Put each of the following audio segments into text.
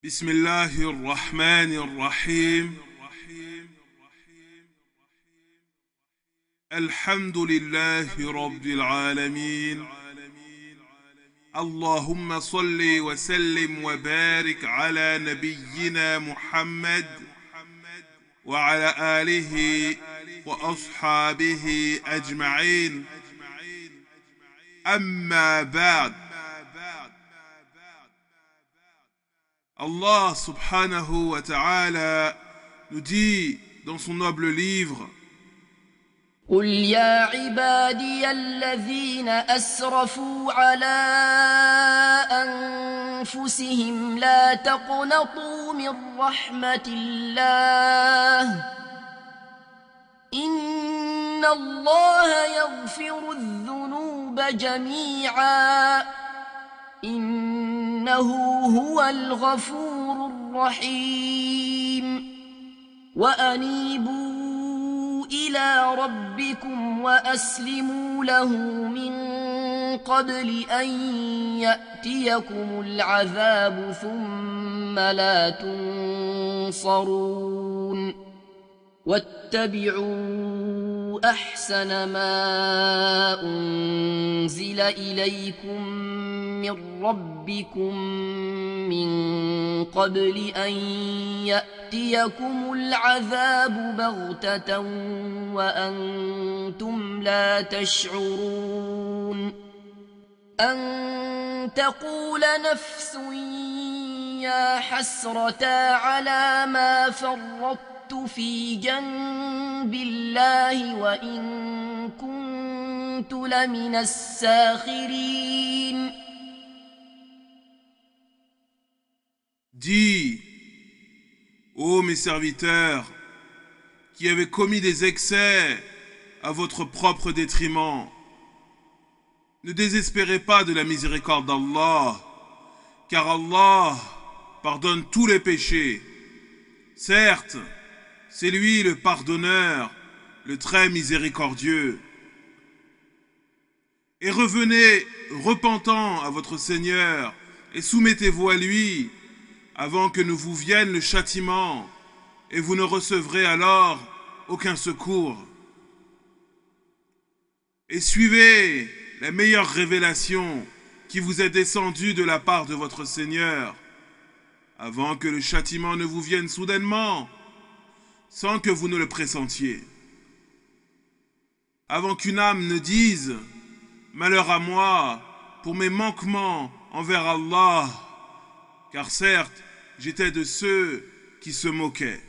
بسم الله الرحمن الرحيم الحمد لله رب العالمين اللهم صل وسلم وبارك على نبينا محمد وعلى آله وأصحابه أجمعين أما بعد. Allah subhanahu wa ta'ala nous dit dans son noble livre: قل يا عبادي الذين أسرفوا على أنفسهم لا تقنطوا من رحمة الله إن الله يغفر الذنوب جميعا إنه هو الغفور الرحيم وأنيبوا إلى ربكم وأسلموا له من قبل أن يأتيكم العذاب ثم لا تنصرون واتبعوا أحسن ما أنزل إليكم من ربكم من قبل أن يأتيكم العذاب بغتة وأنتم لا تشعرون أن تقول نفس يا حسرة على ما فرطت في جنب الله وإن كنت لمن الساخرين. Dis, ô mes serviteurs, qui avez commis des excès à votre propre détriment, ne désespérez pas de la miséricorde d'Allah, car Allah pardonne tous les péchés. Certes, c'est lui le pardonneur, le très miséricordieux. Et revenez repentant à votre Seigneur et soumettez-vous à lui avant que ne vous vienne le châtiment et vous ne recevrez alors aucun secours. Et suivez la meilleure révélation qui vous est descendue de la part de votre Seigneur avant que le châtiment ne vous vienne soudainement sans que vous ne le pressentiez. Avant qu'une âme ne dise « Malheur à moi pour mes manquements envers Allah » car certes, j'étais de ceux qui se moquaient.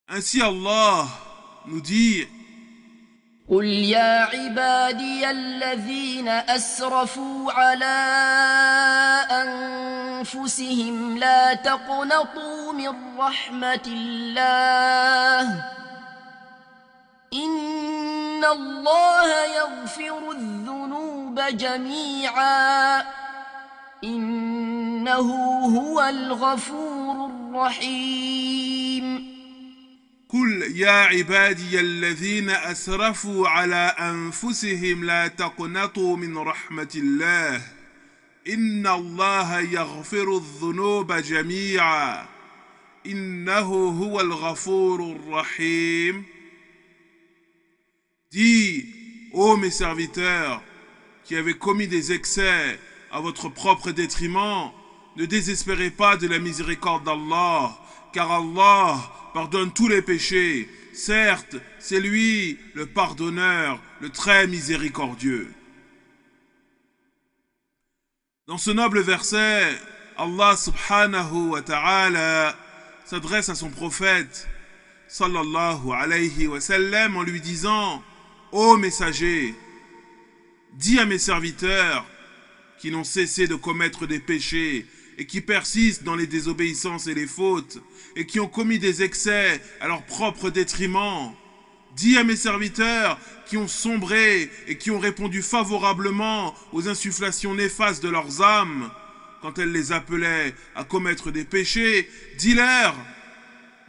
Ainsi Allah nous dit: قل يا عبادي الذين أسرفوا على أنفسهم لا تقنطوا من رحمة الله إن الله يغفر الذنوب جميعا إنه هو الغفور الرحيم. قل يا عبادي الذين أسرفوا على أنفسهم لا تقنطوا من رحمة الله إن الله يغفر الذنوب جميعا إنه هو الغفور الرحيم. Dis, ô mes serviteurs, qui avez commis des excès à votre propre détriment, ne désespérez pas de la miséricorde d'Allah, car Allah pardonne tous les péchés. Certes, c'est lui le pardonneur, le très miséricordieux. Dans ce noble verset, Allah subhanahu wa ta'ala s'adresse à son prophète sallallahu alayhi wa sallam en lui disant: ô messager, dis à mes serviteurs qui n'ont cessé de commettre des péchés et qui persistent dans les désobéissances et les fautes et qui ont commis des excès à leur propre détriment. Dis à mes serviteurs qui ont sombré et qui ont répondu favorablement aux insufflations néfastes de leurs âmes quand elles les appelaient à commettre des péchés, dis-leur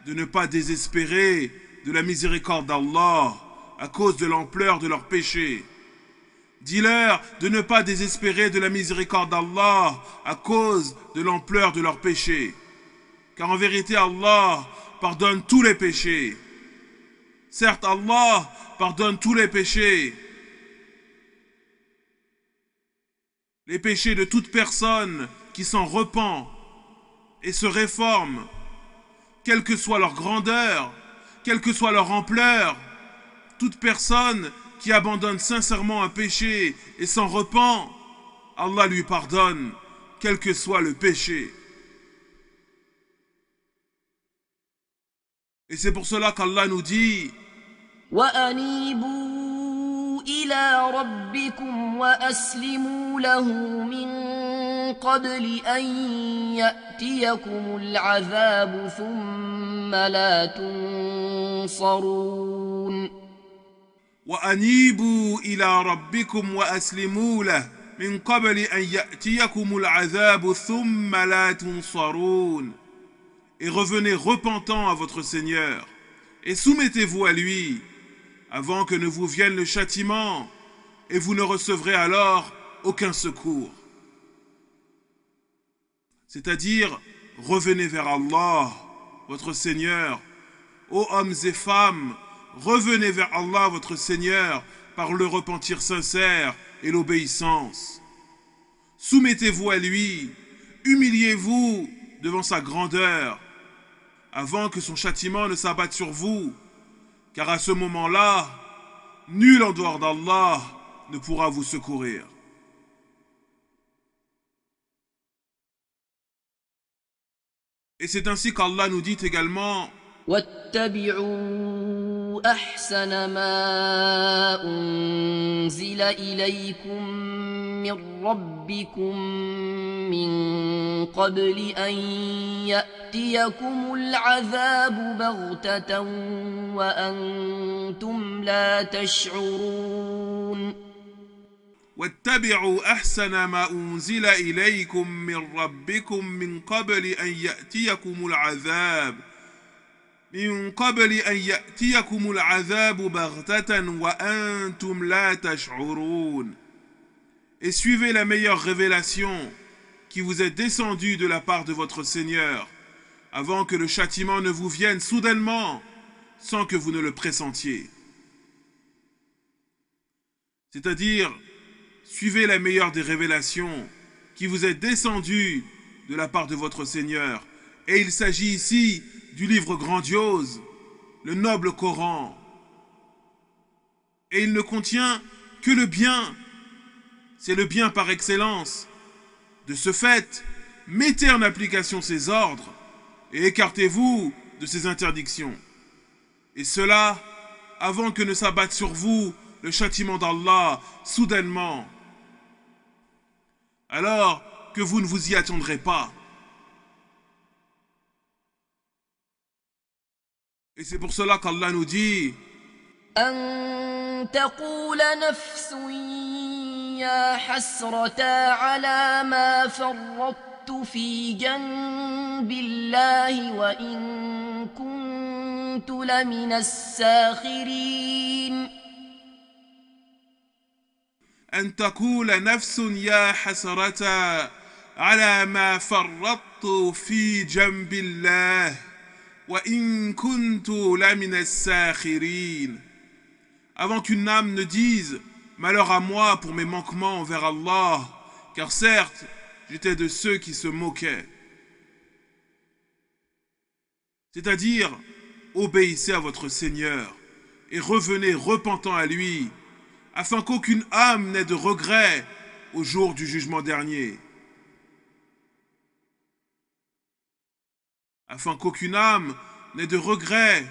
de ne pas désespérer de la miséricorde d'Allah à cause de l'ampleur de leurs péchés. Dis-leur de ne pas désespérer de la miséricorde d'Allah à cause de l'ampleur de leurs péchés. Car en vérité, Allah pardonne tous les péchés. Certes, Allah pardonne tous les péchés. Les péchés de toute personne qui s'en repent et se réforme, quelle que soit leur grandeur, quelle que soit leur ampleur, toute personne qui abandonne sincèrement un péché et s'en repent, Allah lui pardonne, quel que soit le péché. Et c'est pour cela qu'Allah nous dit وأنيبوا إلى ربكم وأسلموا له من قبل أن يأتيكم العذاب ثم لا تنصرون وأنيبوا إلى ربكم وأسلموا له من قبل أن يأتيكم العذاب ثم لا تنصرون. Et revenez repentant à votre Seigneur, et soumettez-vous à lui, avant que ne vous vienne le châtiment, et vous ne recevrez alors aucun secours. C'est-à-dire, revenez vers Allah, votre Seigneur. Ô hommes et femmes, revenez vers Allah, votre Seigneur, par le repentir sincère et l'obéissance. Soumettez-vous à lui, humiliez-vous devant sa grandeur, avant que son châtiment ne s'abatte sur vous, car à ce moment-là, nul en dehors d'Allah ne pourra vous secourir. Et c'est ainsi qu'Allah nous dit également واتبعوا أحسن ما أنزل إليكم من ربكم من قبل أن يأتيكم العذاب بغتة وأنتم لا تشعرون واتبعوا أحسن ما أنزل إليكم من ربكم من قبل أن يأتيكم العذاب بغتة وأنتم لا تشعرون. Et suivez la meilleure révélation qui vous est descendue de la part de votre Seigneur, avant que le châtiment ne vous vienne soudainement, sans que vous ne le pressentiez. C'est-à-dire, suivez la meilleure des révélations qui vous est descendue de la part de votre Seigneur. Et il s'agit ici du livre grandiose, le noble Coran. Et il ne contient que le bien. C'est le bien par excellence. De ce fait, mettez en application ses ordres et écartez-vous de ses interdictions. Et cela avant que ne s'abatte sur vous le châtiment d'Allah soudainement, alors que vous ne vous y attendrez pas. Et c'est pour cela qu'Allah nous dit أن تقول نفس يا حسرة على ما فرطت في جنب الله وإن كنت لمن الساخرين أن تقول نفس يا حسرة على ما فرطت في جنب الله وإن كنت لمن الساخرين. Avant qu'une âme ne dise « Malheur à moi pour mes manquements envers Allah, car certes, j'étais de ceux qui se moquaient. » C'est-à-dire, obéissez à votre Seigneur et revenez repentant à lui, afin qu'aucune âme n'ait de regret au jour du jugement dernier. Afin qu'aucune âme n'ait de regret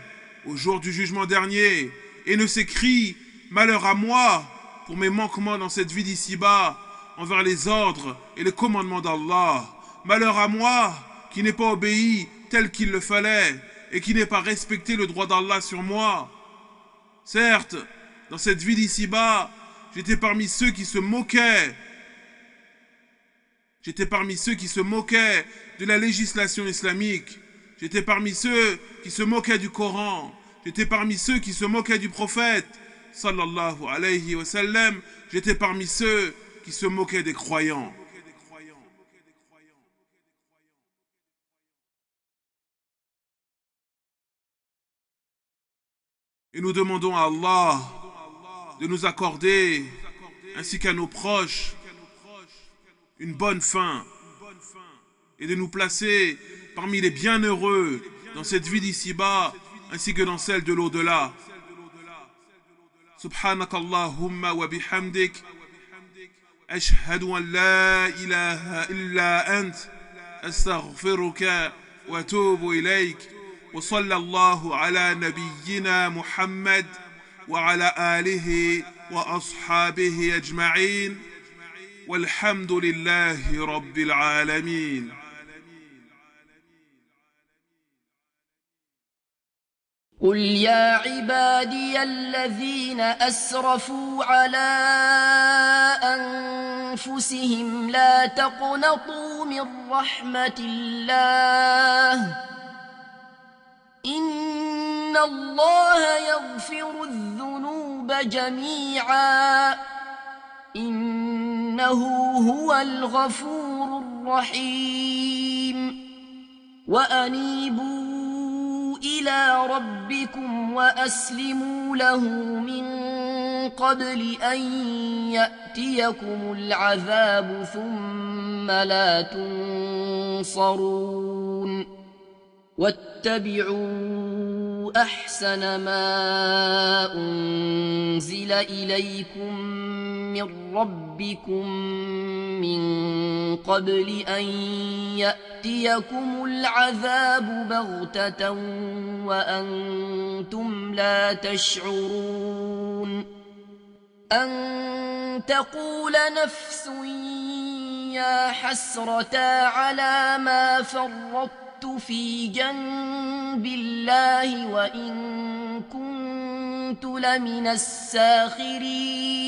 au jour du jugement dernier et ne s'écrie « Malheur à moi pour mes manquements dans cette vie d'ici-bas envers les ordres et les commandements d'Allah. Malheur à moi qui n'ai pas obéi tel qu'il le fallait et qui n'ai pas respecté le droit d'Allah sur moi. Certes, dans cette vie d'ici-bas, j'étais parmi ceux qui se moquaient. J'étais parmi ceux qui se moquaient de la législation islamique. J'étais parmi ceux qui se moquaient du Coran. J'étais parmi ceux qui se moquaient du prophète. sallallahu alayhi wa sallam, j'étais parmi ceux qui se moquaient des croyants. Et nous demandons à Allah de nous accorder, ainsi qu'à nos proches, une bonne fin et de nous placer parmi les bienheureux dans cette vie d'ici-bas ainsi que dans celle de l'au-delà. Subhanak Allahumma wa bihamdik, ashhadu an la ilaha illa ant, astaghfiruka wa atubu ilayk, wa sallallahu ala nabiyyina Muhammad wa ala alihi wa ashabihi ajma'in, walhamdulillahi rabbil alamin. قل يا عبادي الذين أسرفوا على أنفسهم لا تقنطوا من رحمة الله إن الله يغفر الذنوب جميعا إنه هو الغفور الرحيم وأنيبوا إلى ربكم وأسلموا له من قبل أن يأتيكم العذاب ثم لا تنصرون واتبعوا أحسن ما أنزل إليكم من ربكم من قبل أن يأتيكم العذاب بغتة وأنتم لا تشعرون أن تقول نفس يا حسرتا على ما فرطت في جنب الله وإن كنت لمن الساخرين